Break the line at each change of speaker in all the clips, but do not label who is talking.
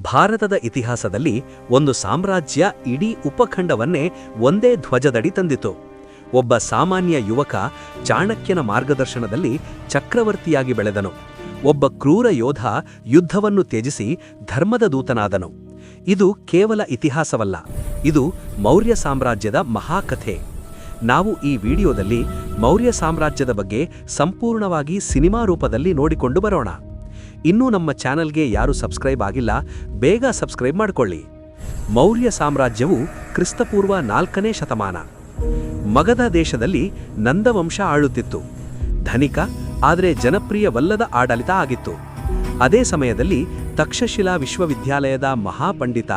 ಭಾರತದ ಇತಿಹಾಸದಲ್ಲಿ ಒಂದು ಸಾಮ್ರಾಜ್ಯ ಇಡೀ ಉಪಖಂಡವನ್ನೇ ಒಂದೇ ಧ್ವಜದಡಿ ತಂದಿತು. ಒಬ್ಬ ಸಾಮಾನ್ಯ ಯುವಕ ಚಾಣಕ್ಯನ ಮಾರ್ಗದರ್ಶನದಲ್ಲಿ ಚಕ್ರವರ್ತಿಯಾಗಿ ಬೆಳೆದನು. ಒಬ್ಬ ಕ್ರೂರ ಯೋಧ ಯುದ್ಧವನ್ನು ತ್ಯಜಿಸಿ ಧರ್ಮದ ದೂತನಾದನು. ಇದು ಕೇವಲ ಇತಿಹಾಸವಲ್ಲ, ಇದು ಮೌರ್ಯ ಸಾಮ್ರಾಜ್ಯದ ಮಹಾಕಥೆ. ನಾವು ಈ ವಿಡಿಯೋದಲ್ಲಿ ಮೌರ್ಯ ಸಾಮ್ರಾಜ್ಯದ ಬಗ್ಗೆ ಸಂಪೂರ್ಣವಾಗಿ ಸಿನಿಮಾ ರೂಪದಲ್ಲಿ ನೋಡಿಕೊಂಡು ಬರೋಣ. ಇನ್ನೂ ನಮ್ಮ ಚಾನೆಲ್ಗೆ ಯಾರು ಸಬ್ಸ್ಕ್ರೈಬ್ ಆಗಿಲ್ಲ, ಬೇಗ ಸಬ್ಸ್ಕ್ರೈಬ್ ಮಾಡಿಕೊಳ್ಳಿ. ಮೌರ್ಯ ಸಾಮ್ರಾಜ್ಯವು ಕ್ರಿಸ್ತಪೂರ್ವ 4ನೇ ಶತಮಾನ. ಮಗಧ ದೇಶದಲ್ಲಿ ನಂದವಂಶ ಆಳುತ್ತಿತ್ತು. ಧನಿಕ ಆದರೆ ಜನಪ್ರಿಯವಲ್ಲದ ಆಡಳಿತ ಆಗಿತ್ತು. ಅದೇ ಸಮಯದಲ್ಲಿ ತಕ್ಷಶಿಲಾ ವಿಶ್ವವಿದ್ಯಾಲಯದ ಮಹಾಪಂಡಿತ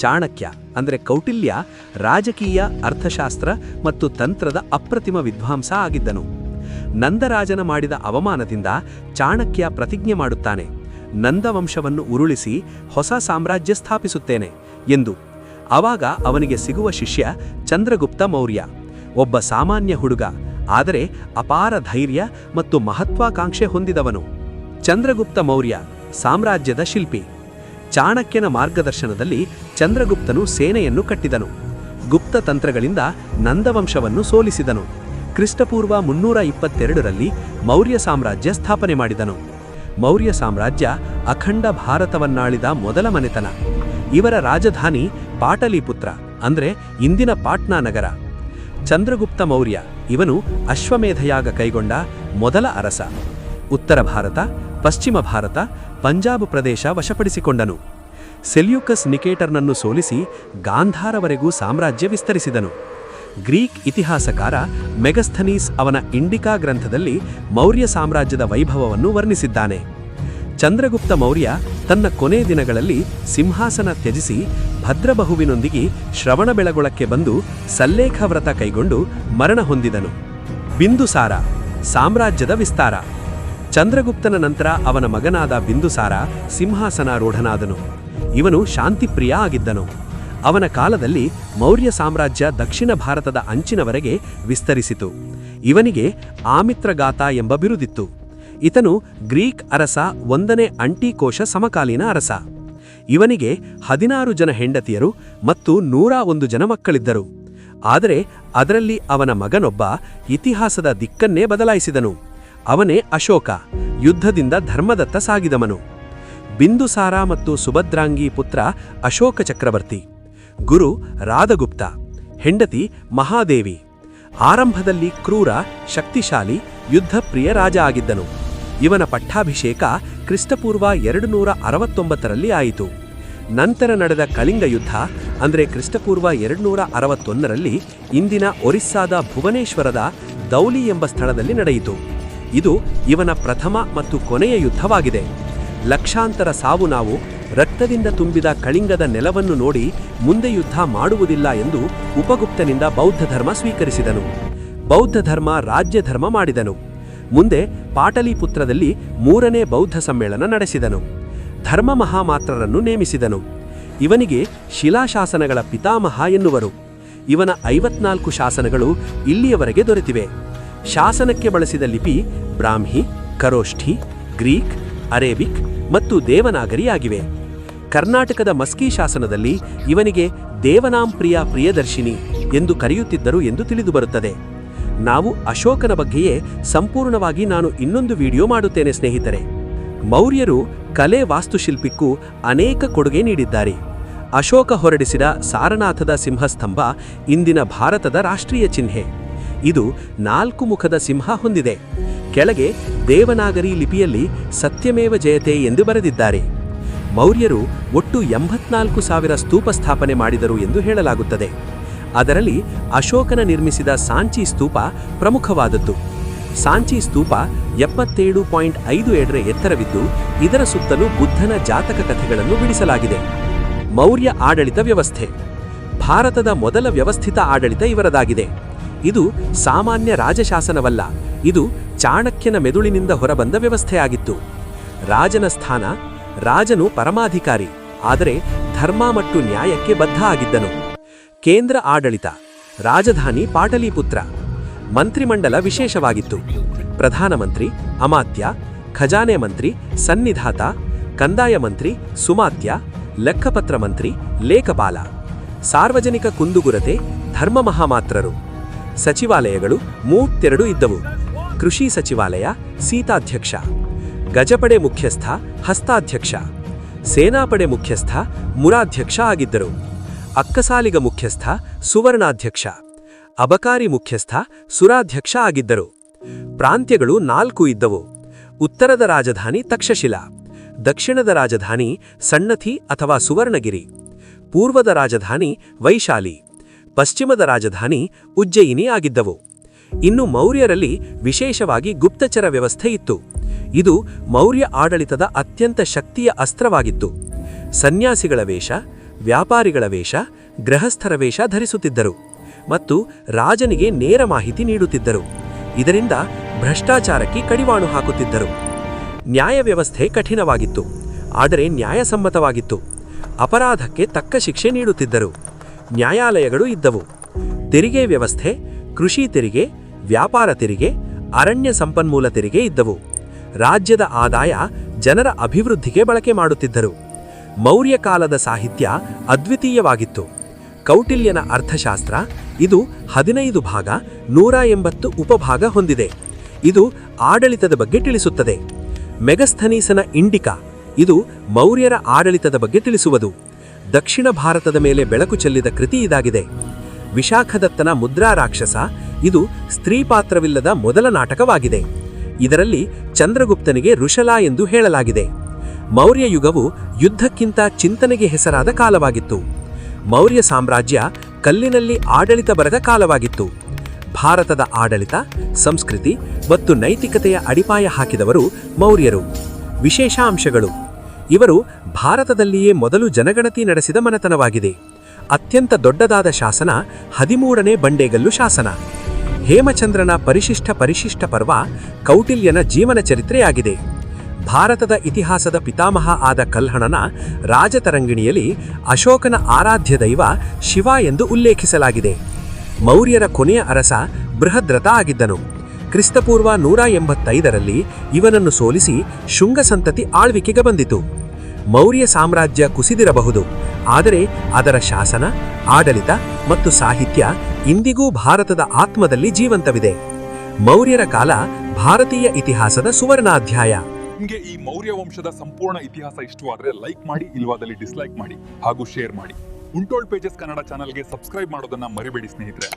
ಚಾಣಕ್ಯ ಅಂದರೆ ಕೌಟಿಲ್ಯ ರಾಜಕೀಯ, ಅರ್ಥಶಾಸ್ತ್ರ ಮತ್ತು ತಂತ್ರದ ಅಪ್ರತಿಮ ವಿದ್ವಾಂಸ ಆಗಿದ್ದನು. ನಂದರಾಜನ ಮಾಡಿದ ಅವಮಾನದಿಂದ ಚಾಣಕ್ಯ ಪ್ರತಿಜ್ಞೆ ಮಾಡುತ್ತಾನೆ, ನಂದವಂಶವನ್ನು ಉರುಳಿಸಿ ಹೊಸ ಸಾಮ್ರಾಜ್ಯ ಸ್ಥಾಪಿಸುತ್ತೇನೆ ಎಂದು. ಆವಾಗ ಅವನಿಗೆ ಸಿಗುವ ಶಿಷ್ಯ ಚಂದ್ರಗುಪ್ತ ಮೌರ್ಯ. ಒಬ್ಬ ಸಾಮಾನ್ಯ ಹುಡುಗ, ಆದರೆ ಅಪಾರ ಧೈರ್ಯ ಮತ್ತು ಮಹತ್ವಾಕಾಂಕ್ಷೆ ಹೊಂದಿದವನು. ಚಂದ್ರಗುಪ್ತ ಮೌರ್ಯ ಸಾಮ್ರಾಜ್ಯದ ಶಿಲ್ಪಿ. ಚಾಣಕ್ಯನ ಮಾರ್ಗದರ್ಶನದಲ್ಲಿ ಚಂದ್ರಗುಪ್ತನು ಸೇನೆಯನ್ನು ಕಟ್ಟಿದನು. ಗುಪ್ತ ತಂತ್ರಗಳಿಂದ ನಂದವಂಶವನ್ನು ಸೋಲಿಸಿದನು. ಕ್ರಿಸ್ತಪೂರ್ವ 322ರಲ್ಲಿ ಮೌರ್ಯ ಸಾಮ್ರಾಜ್ಯ ಸ್ಥಾಪನೆ ಮಾಡಿದನು. ಮೌರ್ಯ ಸಾಮ್ರಾಜ್ಯ ಅಖಂಡ ಭಾರತವನ್ನಾಳಿದ ಮೊದಲ ಮನೆತನ. ಇವರ ರಾಜಧಾನಿ ಪಾಟಲಿಪುತ್ರ ಅಂದರೆ ಇಂದಿನ ಪಾಟ್ನಾ ನಗರ. ಚಂದ್ರಗುಪ್ತ ಮೌರ್ಯ ಇವನು ಅಶ್ವಮೇಧಯಾಗ ಕೈಗೊಂಡ ಮೊದಲ ಅರಸ. ಉತ್ತರ ಭಾರತ, ಪಶ್ಚಿಮ ಭಾರತ, ಪಂಜಾಬ್ ಪ್ರದೇಶ ವಶಪಡಿಸಿಕೊಂಡನು. ಸೆಲ್ಯೂಕಸ್ ನಿಕೇಟರ್ನನ್ನು ಸೋಲಿಸಿ ಗಾಂಧಾರವರೆಗೂ ಸಾಮ್ರಾಜ್ಯ ವಿಸ್ತರಿಸಿದನು. ಗ್ರೀಕ್ ಇತಿಹಾಸಕಾರ ಮೆಗಸ್ಥನೀಸ್ ಅವನ ಇಂಡಿಕಾ ಗ್ರಂಥದಲ್ಲಿ ಮೌರ್ಯ ಸಾಮ್ರಾಜ್ಯದ ವೈಭವವನ್ನು ವರ್ಣಿಸಿದ್ದಾನೆ. ಚಂದ್ರಗುಪ್ತ ಮೌರ್ಯ ತನ್ನ ಕೊನೆ ದಿನಗಳಲ್ಲಿ ಸಿಂಹಾಸನ ತ್ಯಜಿಸಿ ಭದ್ರಬಹುವಿನೊಂದಿಗೆ ಶ್ರವಣಬೆಳಗೊಳಕ್ಕೆ ಬಂದು ಸಲ್ಲೇಖ ವ್ರತ ಕೈಗೊಂಡು ಮರಣ ಹೊಂದಿದನು. ಬಿಂದುಸಾರ ಸಾಮ್ರಾಜ್ಯದ ವಿಸ್ತಾರ. ಚಂದ್ರಗುಪ್ತನ ನಂತರ ಅವನ ಮಗನಾದ ಬಿಂದುಸಾರ ಸಿಂಹಾಸನಾರೂಢನಾದನು. ಇವನು ಶಾಂತಿಪ್ರಿಯ ಆಗಿದ್ದನು. ಅವನ ಕಾಲದಲ್ಲಿ ಮೌರ್ಯ ಸಾಮ್ರಾಜ್ಯ ದಕ್ಷಿಣ ಭಾರತದ ಅಂಚಿನವರೆಗೆ ವಿಸ್ತರಿಸಿತು. ಇವನಿಗೆ ಆಮಿತ್ರಗಾತ ಎಂಬ ಬಿರುದಿತ್ತು. ಈತನು ಗ್ರೀಕ್ ಅರಸ 1ನೇ ಅಂಟಿಕೋಶ ಸಮಕಾಲೀನ ಅರಸ. ಇವನಿಗೆ 16 ಜನ ಹೆಂಡತಿಯರು ಮತ್ತು 101 ಜನ ಮಕ್ಕಳಿದ್ದರು. ಆದರೆ ಅದರಲ್ಲಿ ಅವನ ಮಗನೊಬ್ಬ ಇತಿಹಾಸದ ದಿಕ್ಕನ್ನೇ ಬದಲಾಯಿಸಿದನು. ಅವನೇ ಅಶೋಕ, ಯುದ್ಧದಿಂದ ಧರ್ಮದತ್ತ ಸಾಗಿದವನು. ಬಿಂದುಸಾರ ಮತ್ತು ಸುಭದ್ರಾಂಗಿ ಪುತ್ರ ಅಶೋಕ ಚಕ್ರವರ್ತಿ. ಗುರು ರಾಧಗುಪ್ತ, ಹೆಂಡತಿ ಮಹಾದೇವಿ. ಆರಂಭದಲ್ಲಿ ಕ್ರೂರ, ಶಕ್ತಿಶಾಲಿ, ಯುದ್ಧಪ್ರಿಯ ರಾಜ ಆಗಿದ್ದನು. ಇವನ ಪಟ್ಟಾಭಿಷೇಕ ಕ್ರಿಸ್ತಪೂರ್ವ 269ರಲ್ಲಿ ಆಯಿತು. ನಂತರ ನಡೆದ ಕಳಿಂಗ ಯುದ್ಧ ಅಂದರೆ ಕ್ರಿಸ್ತಪೂರ್ವ 261ರಲ್ಲಿ ಇಂದಿನ ಒರಿಸ್ಸಾದ ಭುವನೇಶ್ವರದ ದೌಲಿ ಎಂಬ ಸ್ಥಳದಲ್ಲಿ ನಡೆಯಿತು. ಇದು ಇವನ ಪ್ರಥಮ ಮತ್ತು ಕೊನೆಯ ಯುದ್ಧವಾಗಿದೆ. ಲಕ್ಷಾಂತರ ಸಾವು ನೋವು, ರಕ್ತದಿಂದ ತುಂಬಿದ ಕಳಿಂಗದ ನೆಲವನ್ನು ನೋಡಿ ಮುಂದೆ ಯುದ್ಧ ಮಾಡುವುದಿಲ್ಲ ಎಂದು ಉಪಗುಪ್ತನಿಂದ ಬೌದ್ಧ ಧರ್ಮ ಸ್ವೀಕರಿಸಿದನು. ಬೌದ್ಧ ಧರ್ಮ ರಾಜ್ಯ ಧರ್ಮ ಮಾಡಿದನು. ಮುಂದೆ ಪಾಟಲಿಪುತ್ರದಲ್ಲಿ 3ನೇ ಬೌದ್ಧ ಸಮ್ಮೇಳನ ನಡೆಸಿದನು. ಧರ್ಮ ಮಹಾಮಾತ್ರರನ್ನು ನೇಮಿಸಿದನು. ಇವನಿಗೆ ಶಿಲಾಶಾಸನಗಳ ಪಿತಾಮಹ ಎನ್ನುವರು. ಇವನ 54 ಶಾಸನಗಳು ಇಲ್ಲಿಯವರೆಗೆ ದೊರೆತಿವೆ. ಶಾಸನಕ್ಕೆ ಬಳಸಿದ ಲಿಪಿ ಬ್ರಾಹ್ಮಿ, ಖರೋಷ್ಠಿ, ಗ್ರೀಕ್, ಅರೇಬಿಕ್ ಮತ್ತು ದೇವನಾಗರಿ ಆಗಿವೆ. ಕರ್ನಾಟಕದ ಮಸ್ಕಿ ಶಾಸನದಲ್ಲಿ ಇವನಿಗೆ ದೇವನಾಂಪ್ರಿಯ ಪ್ರಿಯದರ್ಶಿನಿ ಎಂದು ಕರೆಯುತ್ತಿದ್ದರು ಎಂದು ತಿಳಿದುಬರುತ್ತದೆ. ನಾವು ಅಶೋಕನ ಬಗ್ಗೆಯೇ ಸಂಪೂರ್ಣವಾಗಿ ನಾನು ಇನ್ನೊಂದು ವಿಡಿಯೋ ಮಾಡುತ್ತೇನೆ ಸ್ನೇಹಿತರೆ. ಮೌರ್ಯರು ಕಲೆ, ವಾಸ್ತುಶಿಲ್ಪಕ್ಕೂ ಅನೇಕ ಕೊಡುಗೆ ನೀಡಿದ್ದಾರೆ. ಅಶೋಕ ಹೊರಡಿಸಿದ ಸಾರನಾಥದ ಸಿಂಹಸ್ತಂಭ ಇಂದಿನ ಭಾರತದ ರಾಷ್ಟ್ರೀಯ ಚಿಹ್ನೆ. ಇದು 4 ಮುಖದ ಸಿಂಹ ಹೊಂದಿದೆ. ಕೆಳಗೆ ದೇವನಾಗರಿ ಲಿಪಿಯಲ್ಲಿ ಸತ್ಯಮೇವ ಜಯತೆ ಎಂದು ಬರೆದಿದ್ದಾರೆ. ಮೌರ್ಯರು ಒಟ್ಟು 84,000 ಸ್ತೂಪ ಸ್ಥಾಪನೆ ಮಾಡಿದರು ಎಂದು ಹೇಳಲಾಗುತ್ತದೆ. ಅದರಲ್ಲಿ ಅಶೋಕನ ನಿರ್ಮಿಸಿದ ಸಾಂಚಿ ಸ್ತೂಪ ಪ್ರಮುಖವಾದದ್ದು. ಸಾಂಚಿ ಸ್ತೂಪ 77.57 ಎತ್ತರವಿದ್ದು ಇದರ ಸುತ್ತಲೂ ಬುದ್ಧನ ಜಾತಕ ಕಥೆಗಳನ್ನು ಬಿಡಿಸಲಾಗಿದೆ. ಮೌರ್ಯ ಆಡಳಿತ ವ್ಯವಸ್ಥೆ. ಭಾರತದ ಮೊದಲ ವ್ಯವಸ್ಥಿತ ಆಡಳಿತ ಇವರದಾಗಿದೆ. ಇದು ಸಾಮಾನ್ಯ ರಾಜಶಾಸನವಲ್ಲ, ಇದು ಚಾಣಕ್ಯನ ಮೆದುಳಿನಿಂದ ಹೊರಬಂದ ವ್ಯವಸ್ಥೆಯಾಗಿತ್ತು. ರಾಜನ ಸ್ಥಾನ. ರಾಜನು ಪರಮಾಧಿಕಾರಿ, ಆದರೆ ಧರ್ಮ ಮತ್ತು ನ್ಯಾಯಕ್ಕೆ ಬದ್ಧ ಆಗಿದ್ದನು. ಕೇಂದ್ರ ಆಡಳಿತ. ರಾಜಧಾನಿ ಪಾಟಲಿಪುತ್ರ. ಮಂತ್ರಿಮಂಡಲ ವಿಶೇಷವಾಗಿತ್ತು. ಪ್ರಧಾನಮಂತ್ರಿ, ಅಮಾತ್ಯ, ಖಜಾನೆ ಮಂತ್ರಿ, ಸನ್ನಿಧಾತ, ಕಂದಾಯ ಮಂತ್ರಿ, ಸುಮಾತ್ಯ, ಲೆಕ್ಕಪತ್ರ ಮಂತ್ರಿ ಲೇಖಪಾಲ. ಸಾರ್ವಜನಿಕ ಕುಂದುಗುರತೆ ಧರ್ಮ ಮಹಾಮಾತ್ರರು. ಸಚಿವಾಲಯಗಳು 32 ಇದ್ದವು. ಕೃಷಿ ಸಚಿವಾಲಯ ಸೀತಾಧ್ಯಕ್ಷ, ಗಜಪಡೆ ಮುಖ್ಯಸ್ಥ ಹಸ್ತಾಧ್ಯಕ್ಷ, ಸೇನಾಪಡೆ ಮುಖ್ಯಸ್ಥ ಮುರಾಧ್ಯಕ್ಷ ಆಗಿದ್ದರು. ಅಕ್ಕಸಾಲಿಗ ಮುಖ್ಯಸ್ಥ ಸುವರ್ಣಾಧ್ಯಕ್ಷ, ಅಬಕಾರಿ ಮುಖ್ಯಸ್ಥ ಸುರಾಧ್ಯಕ್ಷ ಆಗಿದ್ದರು. ಪ್ರಾಂತ್ಯಗಳು 4 ಇದ್ದವು. ಉತ್ತರದ ರಾಜಧಾನಿ ತಕ್ಷಶಿಲಾ, ದಕ್ಷಿಣದ ರಾಜಧಾನಿ ಸಣ್ಣಥಿ ಅಥವಾ ಸುವರ್ಣಗಿರಿ, ಪೂರ್ವದ ರಾಜಧಾನಿ ವೈಶಾಲಿ, ಪಶ್ಚಿಮದ ರಾಜಧಾನಿ ಉಜ್ಜಯಿನಿ ಆಗಿದ್ದವು. ಇನ್ನು ಮೌರ್ಯರಲ್ಲಿ ವಿಶೇಷವಾಗಿ ಗುಪ್ತಚರ ವ್ಯವಸ್ಥೆ ಇತ್ತು. ಇದು ಮೌರ್ಯ ಆಡಳಿತದ ಅತ್ಯಂತ ಶಕ್ತಿಯ ಅಸ್ತ್ರವಾಗಿತ್ತು. ಸನ್ಯಾಸಿಗಳ ವೇಷ, ವ್ಯಾಪಾರಿಗಳ ವೇಷ, ಗೃಹಸ್ಥರ ವೇಷ ಧರಿಸುತ್ತಿದ್ದರು ಮತ್ತು ರಾಜನಿಗೆ ನೇರ ಮಾಹಿತಿ ನೀಡುತ್ತಿದ್ದರು. ಇದರಿಂದ ಭ್ರಷ್ಟಾಚಾರಕ್ಕೆ ಕಡಿವಾಣ ಹಾಕುತ್ತಿದ್ದರು. ನ್ಯಾಯ ವ್ಯವಸ್ಥೆ ಕಠಿಣವಾಗಿತ್ತು, ಆದರೆ ನ್ಯಾಯಸಮ್ಮತವಾಗಿತ್ತು. ಅಪರಾಧಕ್ಕೆ ತಕ್ಕ ಶಿಕ್ಷೆ ನೀಡುತ್ತಿದ್ದರು. ನ್ಯಾಯಾಲಯಗಳು ಇದ್ದವು. ತೆರಿಗೆ ವ್ಯವಸ್ಥೆ, ಕೃಷಿ ತೆರಿಗೆ, ವ್ಯಾಪಾರ ತೆರಿಗೆ, ಅರಣ್ಯ ಸಂಪನ್ಮೂಲ ತೆರಿಗೆ ಇದ್ದವು. ರಾಜ್ಯದ ಆದಾಯ ಜನರ ಅಭಿವೃದ್ಧಿಗೆ ಬಳಕೆ ಮಾಡುತ್ತಿದ್ದರು. ಮೌರ್ಯ ಕಾಲದ ಸಾಹಿತ್ಯ ಅದ್ವಿತೀಯವಾಗಿತ್ತು. ಕೌಟಿಲ್ಯನ ಅರ್ಥಶಾಸ್ತ್ರ, ಇದು 15 ಭಾಗ 180 ಉಪಭಾಗ ಹೊಂದಿದೆ. ಇದು ಆಡಳಿತದ ಬಗ್ಗೆ ತಿಳಿಸುತ್ತದೆ. ಮೆಗಸ್ಥನೀಸನ ಇಂಡಿಕಾ, ಇದು ಮೌರ್ಯರ ಆಡಳಿತದ ಬಗ್ಗೆ ತಿಳಿಸುವುದು. ದಕ್ಷಿಣ ಭಾರತದ ಮೇಲೆ ಬೆಳಕು ಚೆಲ್ಲಿದ ಕೃತಿ ಇದಾಗಿದೆ. ವಿಶಾಖದತ್ತನ ಮುದ್ರಾ ರಾಕ್ಷಸ, ಇದು ಸ್ತ್ರೀ ಪಾತ್ರವಿಲ್ಲದ ಮೊದಲ ನಾಟಕವಾಗಿದೆ. ಇದರಲ್ಲಿ ಚಂದ್ರಗುಪ್ತನಿಗೆ ಋಷಲಾ ಎಂದು ಹೇಳಲಾಗಿದೆ. ಮೌರ್ಯ ಯುಗವು ಯುದ್ಧಕ್ಕಿಂತ ಚಿಂತನೆಗೆ ಹೆಸರಾದ ಕಾಲವಾಗಿತ್ತು. ಮೌರ್ಯ ಸಾಮ್ರಾಜ್ಯ ಕಲ್ಲಿನಲ್ಲಿ ಆಡಳಿತ ಬರೆದ ಕಾಲವಾಗಿತ್ತು. ಭಾರತದ ಆಡಳಿತ, ಸಂಸ್ಕೃತಿ ಮತ್ತು ನೈತಿಕತೆಯ ಅಡಿಪಾಯ ಹಾಕಿದವರು ಮೌರ್ಯರು. ವಿಶೇಷ ಅಂಶಗಳು: ಇವರು ಭಾರತದಲ್ಲಿಯೇ ಮೊದಲು ಜನಗಣತಿ ನಡೆಸಿದ ಮನೆತನವಾಗಿದೆ. ಅತ್ಯಂತ ದೊಡ್ಡದಾದ ಶಾಸನ 13ನೇ ಬಂಡೇಗಲ್ಲು ಶಾಸನ. ಹೇಮಚಂದ್ರನ ಪರಿಶಿಷ್ಟ ಪರ್ವ ಕೌಟಿಲ್ಯನ ಜೀವನ ಚರಿತ್ರೆಯಾಗಿದೆ. ಭಾರತದ ಇತಿಹಾಸದ ಪಿತಾಮಹ ಆದ ಕಲ್ಹಣನ ರಾಜತರಂಗಿಣಿಯಲ್ಲಿ ಅಶೋಕನ ಆರಾಧ್ಯ ದೈವ ಶಿವ ಎಂದು ಉಲ್ಲೇಖಿಸಲಾಗಿದೆ. ಮೌರ್ಯರ ಕೊನೆಯ ಅರಸ ಬೃಹದ್ರಥ ಆಗಿದ್ದನು. ಕ್ರಿಸ್ತಪೂರ್ವ 185ರಲ್ಲಿ ಇವನನ್ನು ಸೋಲಿಸಿ ಶುಂಗ ಸಂತತಿ ಆಳ್ವಿಕೆಗೆ ಬಂದಿತು. ಮೌರ್ಯ ಸಾಮ್ರಾಜ್ಯ ಕುಸಿದಿರಬಹುದು, ಆದರೆ ಅದರ ಶಾಸನ, ಆಡಳಿತ ಮತ್ತು ಸಾಹಿತ್ಯ ಇಂದಿಗೂ ಭಾರತದ ಆತ್ಮದಲ್ಲಿ ಜೀವಂತವಿದೆ. ಮೌರ್ಯರ ಕಾಲ ಭಾರತೀಯ ಇತಿಹಾಸದ ಸುವರ್ಣಾಧ್ಯಾಯ.
ನಿಮಗೆ ಈ ಮೌರ್ಯ ವಂಶದ ಸಂಪೂರ್ಣ ಇತಿಹಾಸ ಇಷ್ಟವಾದರೆ ಲೈಕ್ ಮಾಡಿ, ಇಲ್ವಾದಲ್ಲಿ ಡಿಸ್ಲೈಕ್ ಮಾಡಿ ಹಾಗೂ ಶೇರ್ ಮಾಡಿ. ಉಂಟೋಲ್ಡ್ ಪೇಜಸ್ ಕನ್ನಡ ಚಾನಲ್ಗೆ ಸಬ್ಸ್ಕ್ರೈಬ್ ಮಾಡೋದನ್ನ ಮರಿಬೇಡಿ ಸ್ನೇಹಿತರೆ.